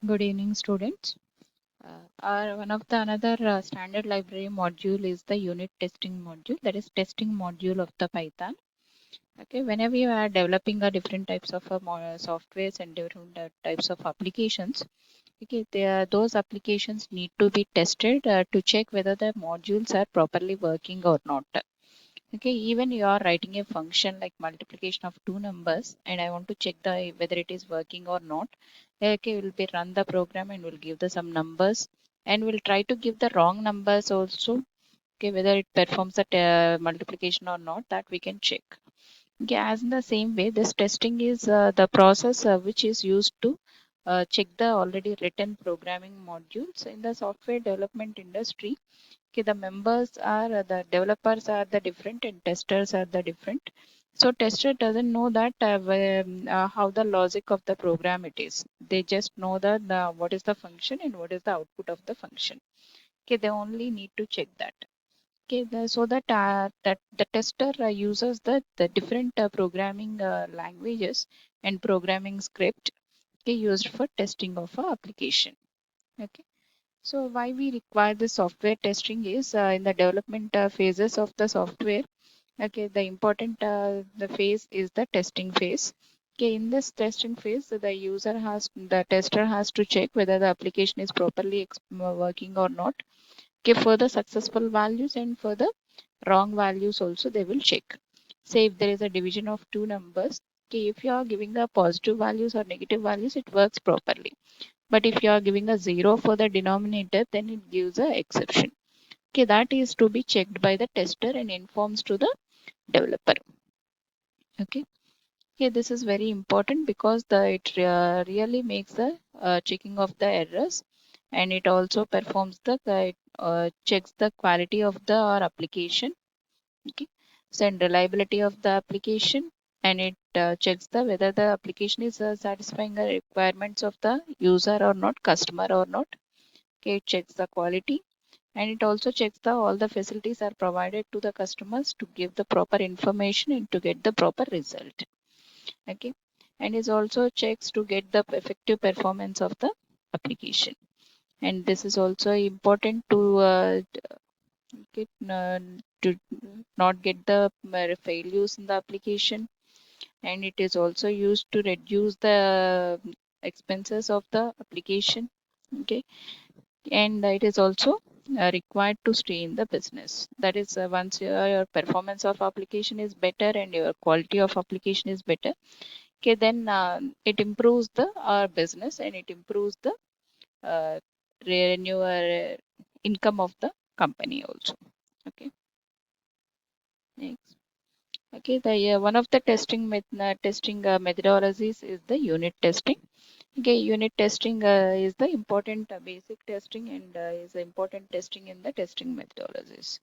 Good evening, students. Our one of the another standard library module is the unit testing module, that is testing module of the Python. Okay, whenever you are developing a different types of softwares and different types of applications, okay, those applications need to be tested to check whether the modules are properly working or not. Okay, even you are writing a function like multiplication of two numbers, and I want to check the whether it is working or not. Okay, we'll be run the program and we'll give the some numbers, and we'll try to give the wrong numbers also. Okay, whether it performs the multiplication or not, that we can check. Okay, as in the same way, this testing is the process which is used to check the already written programming modules in the software development industry. Okay, the members are the developers are the different and testers are the different. So tester doesn't know that how the logic of the program it is. They just know that what is the function and what is the output of the function. Okay, they only need to check that. Okay, so that the tester uses the different programming languages and programming script, okay, used for testing of a application. Okay. So why we require the software testing is in the development phases of the software. Okay, the important the phase is the testing phase. Okay, in this testing phase, the tester has to check whether the application is properly working or not. Okay, for the successful values and for the wrong values also they will check. Say if there is a division of two numbers, okay, if you are giving the positive values or negative values, it works properly. But if you are giving a zero for the denominator, then it gives a exception. Okay, that is to be checked by the tester and informs to the developer. Okay. Okay, this is very important because it really makes the checking of the errors, and it also performs the checks the quality of the our application. Okay, so and reliability of the application, and it checks the whether the application is satisfying the requirements of the user or not, customer or not. Okay, it checks the quality, and it also checks the all the facilities are provided to the customers to give the proper information and to get the proper result. Okay, and it also checks to get the effective performance of the application. And this is also important get, to not get the failures in the application, and it is also used to reduce the expenses of the application. Okay, and it is also required to stay in the business. That is, once your performance of application is better and your quality of application is better, okay, then it improves the our business and it improves the uh, revenue income of the company also. Okay, next. Okay, the one of the testing methodologies is the unit testing. Okay, unit testing is the important basic testing and is the important testing in the testing methodologies.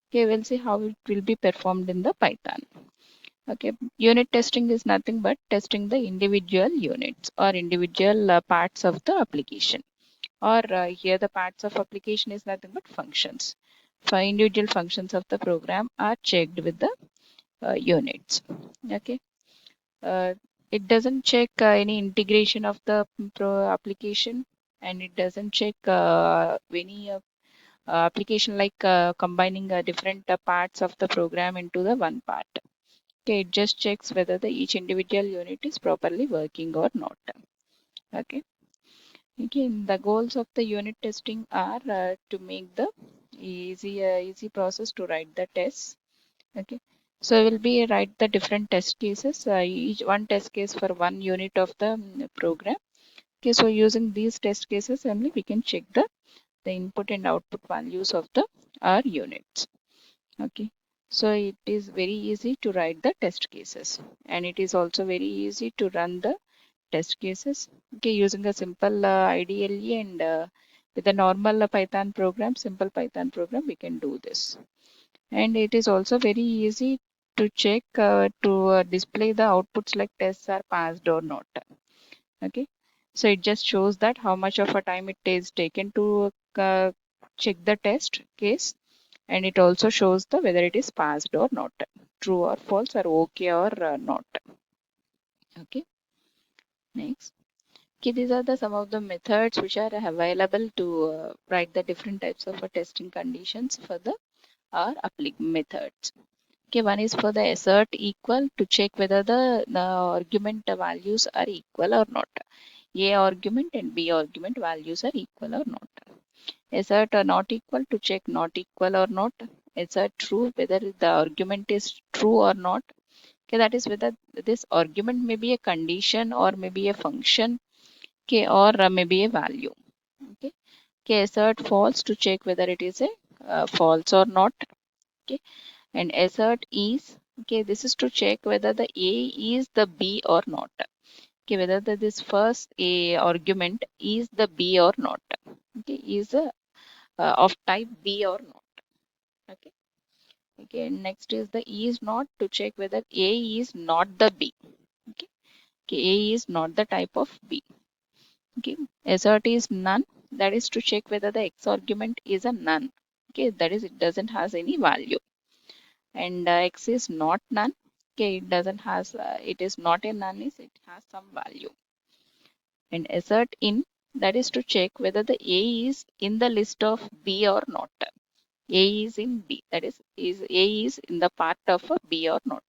Okay, we'll see how it will be performed in the Python. Okay, unit testing is nothing but testing the individual units or individual parts of the application. Or here the parts of application is nothing but functions. For individual functions of the program are checked with the units. Okay, uh, it doesn't check any integration of the application, and it doesn't check any application like combining different parts of the program into the one part. Okay, it just checks whether the each individual unit is properly working or not. Okay. Again, the goals of the unit testing are to make the easy process to write the tests. Okay, so we'll be write the different test cases. Each one test case for one unit of the program. Okay, so using these test cases only we can check the input and output values of the our units. Okay, so it is very easy to write the test cases, and it is also very easy to run the test cases. Okay, using a simple IDLE and with a normal simple Python program, we can do this. And it is also very easy to check to display the outputs like tests are passed or not. Okay, so it just shows that how much of a time it is taken to check the test case, and it also shows the whether it is passed or not, true or false or okay or not. Okay, next. Okay, these are the some of the methods which are available to write the different types of testing conditions for the or applicable methods. Okay, one is for the assert equal to check whether the argument values are equal or not. A argument and B argument values are equal or not. Assert are not equal to check not equal or not. Assert true whether the argument is true or not. Okay, that is whether this argument may be a condition or maybe a function, okay, or maybe a value. Okay, okay, assert false to check whether it is a false or not. Okay, and assert is, okay, this is to check whether the A is the B or not. Okay, whether this first A argument is the B or not. Okay, is of type B or not. Okay. Okay, next is the is not to check whether A is not the B. Okay. Okay, A is not the type of B. Okay, assert is none. That is to check whether the X argument is a none. Okay, that is it doesn't has any value. And X is not none. Okay, it doesn't has it is not a none is it has some value. And assert in, that is to check whether the A is in the list of B or not. A is in B, that is A is in the part of a B or not.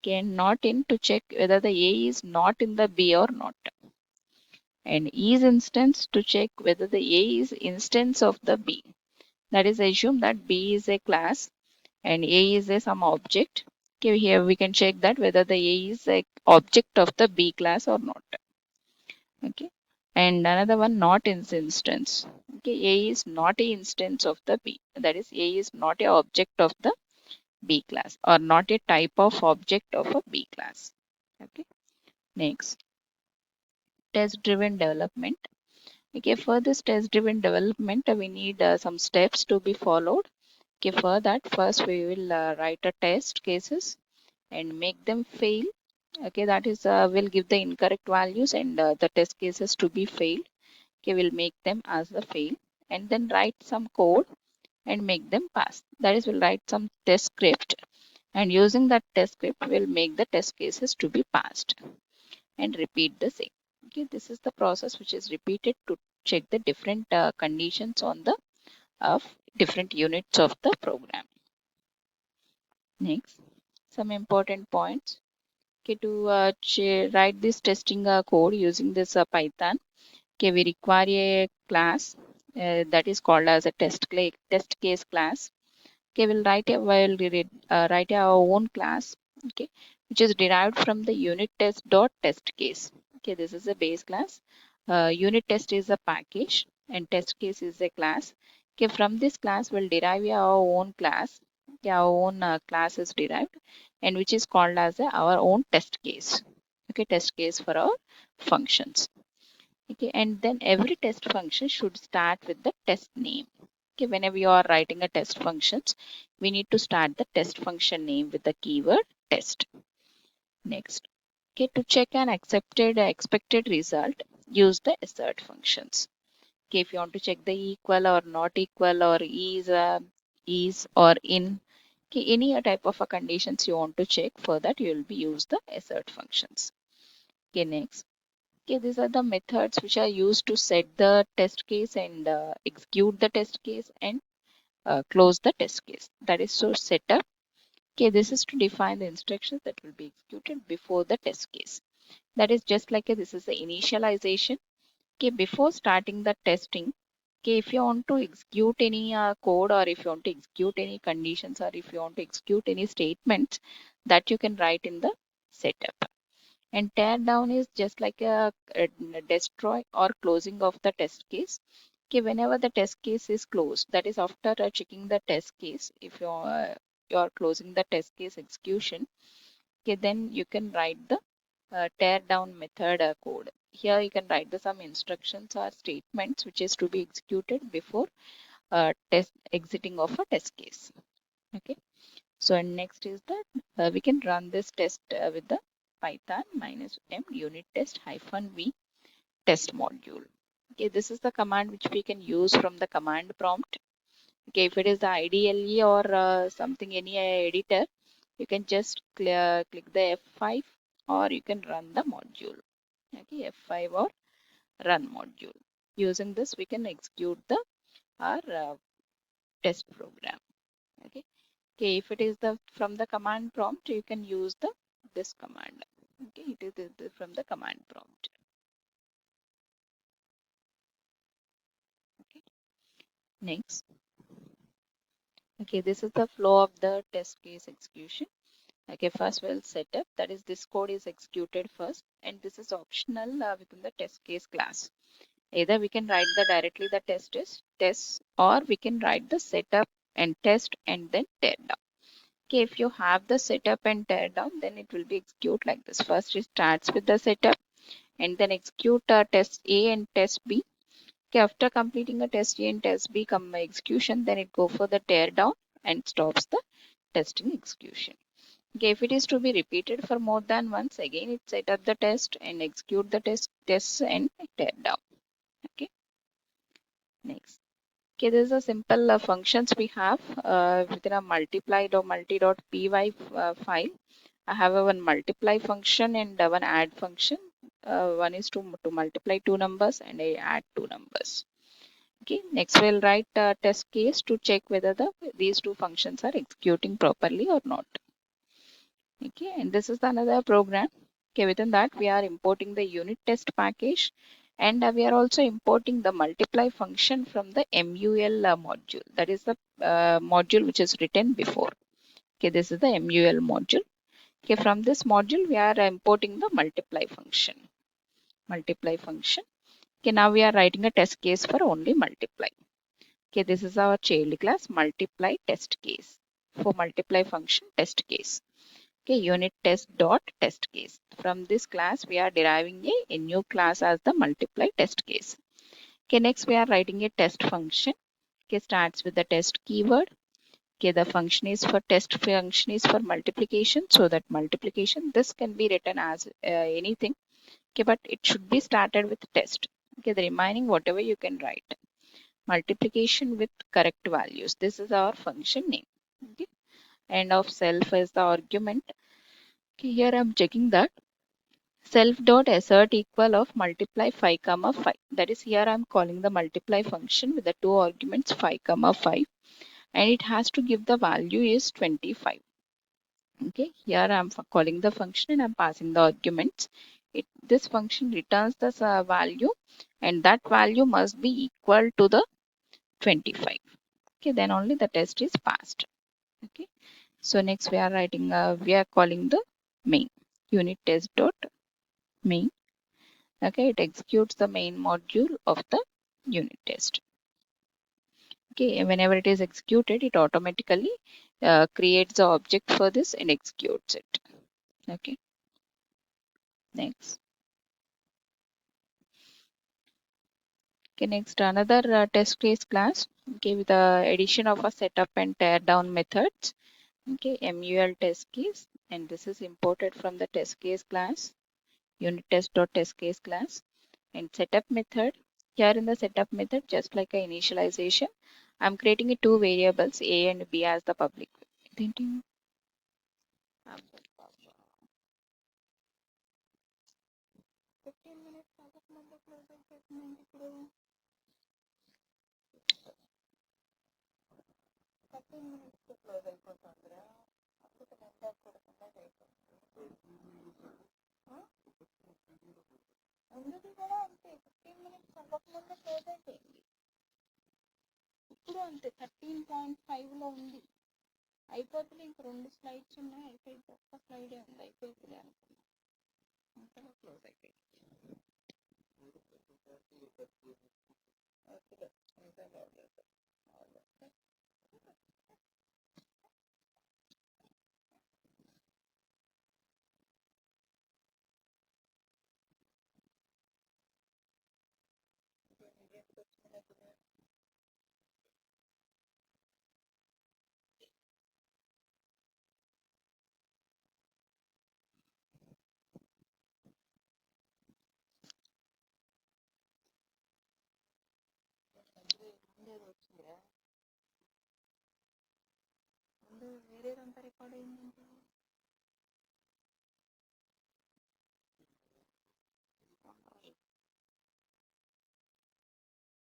Can not in to check whether the A is not in the B or not. And is instance to check whether the A is instance of the B. That is assume that B is a class and A is a some object. Okay, here we can check that whether the A is a object of the B class or not. Okay, and another one not in instance. Okay, A is not a instance of the B. That is A is not a object of the B class or not a type of object of a B class. Okay, next, test driven development. Okay, for this test driven development, we need some steps to be followed. Okay, for that, first we will write a test cases and make them fail. Okay, that is will give the incorrect values and the test cases to be failed. Okay, we'll make them as the fail and then write some code and make them pass. That is, we'll write some test script and using that test script we'll make the test cases to be passed and repeat the same. Okay, this is the process which is repeated to check the different conditions on the of different units of the program. Next, some important points. Okay, to write this testing code using this Python, okay, we require a class that is called as a test case class. Okay, we'll write our own class, okay, which is derived from the unit test dot test case. Okay, this is a base class. Unit test is a package and test case is a class. Okay, from this class we'll derive our own class. Okay, our own class is derived and which is called as our own test case. Okay, test case for our functions. Okay, and then every test function should start with the test name. Okay, whenever you are writing a test functions, we need to start the test function name with the keyword test. Next, okay, to check an expected result, use the assert functions. Okay, if you want to check the equal or not equal or is or in, okay, any type of a conditions you want to check, for that you will be use the assert functions. Okay, next. Okay, these are the methods which are used to set the test case and execute the test case and close the test case. That is so setup. Okay, this is to define the instructions that will be executed before the test case. That is just like this is the initialization. Okay, before starting the testing, okay, if you want to execute any code or if you want to execute any conditions or if you want to execute any statements, that you can write in the setup. And tear down is just like a destroy or closing of the test case. Okay, whenever the test case is closed, that is after checking the test case, if you are closing the test case execution, okay, then you can write the tear down method code. Here you can write the some instructions or statements which is to be executed before test exiting of a test case. Okay, so next is that we can run this test with the python -m unit test -v test module. Okay, this is the command which we can use from the command prompt. Okay, if it is the IDLE or something any editor, you can just click the F5 or you can run the module. Okay, F5 or run module. Using this, we can execute the our test program. Okay. Okay. If it is the from the command prompt, you can use the this command. Okay. It is from the command prompt. Okay. Next. Okay. This is the flow of the test case execution. Okay. First, we'll set up. That is, this code is executed first, and this is optional within the test case class. Either we can write the directly the test, or we can write the setup and test and then tear down. Okay, if you have the setup and tear down, then it will be execute like this. First it starts with the setup and then execute test A and test B. Okay, after completing a test A and test B come execution, then it go for the tear down and stops the testing execution. Okay, if it is to be repeated for more than once, again it set up the test and execute the tests and tear down. Okay, next. Okay, this is a simple functions we have within a multiplied or multi.py file. I have a one multiply function and one add function. One is to multiply two numbers and I add two numbers. Okay, next we'll write a test case to check whether these two functions are executing properly or not. Okay, and this is another program. Okay, within that we are importing the unit test package, and we are also importing the multiply function from the MUL module. That is the module which is written before. Okay, this is the MUL module. Okay, from this module we are importing the multiply function. Multiply function. Okay, now we are writing a test case for only multiply. Okay, this is our child class multiply test case. For multiply function test case. Okay, unit test dot test case. From this class, we are deriving a new class as the multiply test case. Okay, next we are writing a test function. Okay, starts with the test keyword. Okay, the function is for test function is for multiplication. So that multiplication, this can be written as anything. Okay, but it should be started with test. Okay, the remaining whatever you can write. Multiplication with correct values. This is our function name. Okay, and of self is the argument. Okay, here I'm checking that self dot assert equal of multiply 5 comma 5. That is, here I'm calling the multiply function with the two arguments 5 comma 5, and it has to give the value is 25. Okay, here I'm calling the function and I'm passing the arguments. This function returns the value, and that value must be equal to the 25. Okay, then only the test is passed. Okay, so next we are writing we are calling the main unit test dot main. Okay, it executes the main module of the unit test. Okay, and whenever it is executed, it automatically creates the object for this and executes it. Okay, next. Okay, next another test case class. Okay, with the addition of a setup and tear down methods. Okay, MUL test case, and this is imported from the test case class, unit test dot test case class. And setup method, here in the setup method, just like a initialization, I'm creating two variables a and b as the public. Thinking 15 minutes ఇప్పుడు 13 minutes close అయిపోతుందిరా అప్పుడు గంట కొడకుండా అయిపోతుంది ముందుది కూడా అంతే 15 minutes అవ్వకముందే close అయిపోయింది ఇప్పుడు అంతే 13.5లో ఉంది అయిపోతుంది ఇంక రెండు స్లైడ్స్ ఉన్నాయి అయిపోయింది ఒక్క స్లైడే ఉంది అయిపోతుంది అనుకున్నా అంతలో క్లోజ్ అయిపోయింది వచ్చిందిరా ముందు వేరేదంతా రికార్డ్ అయింది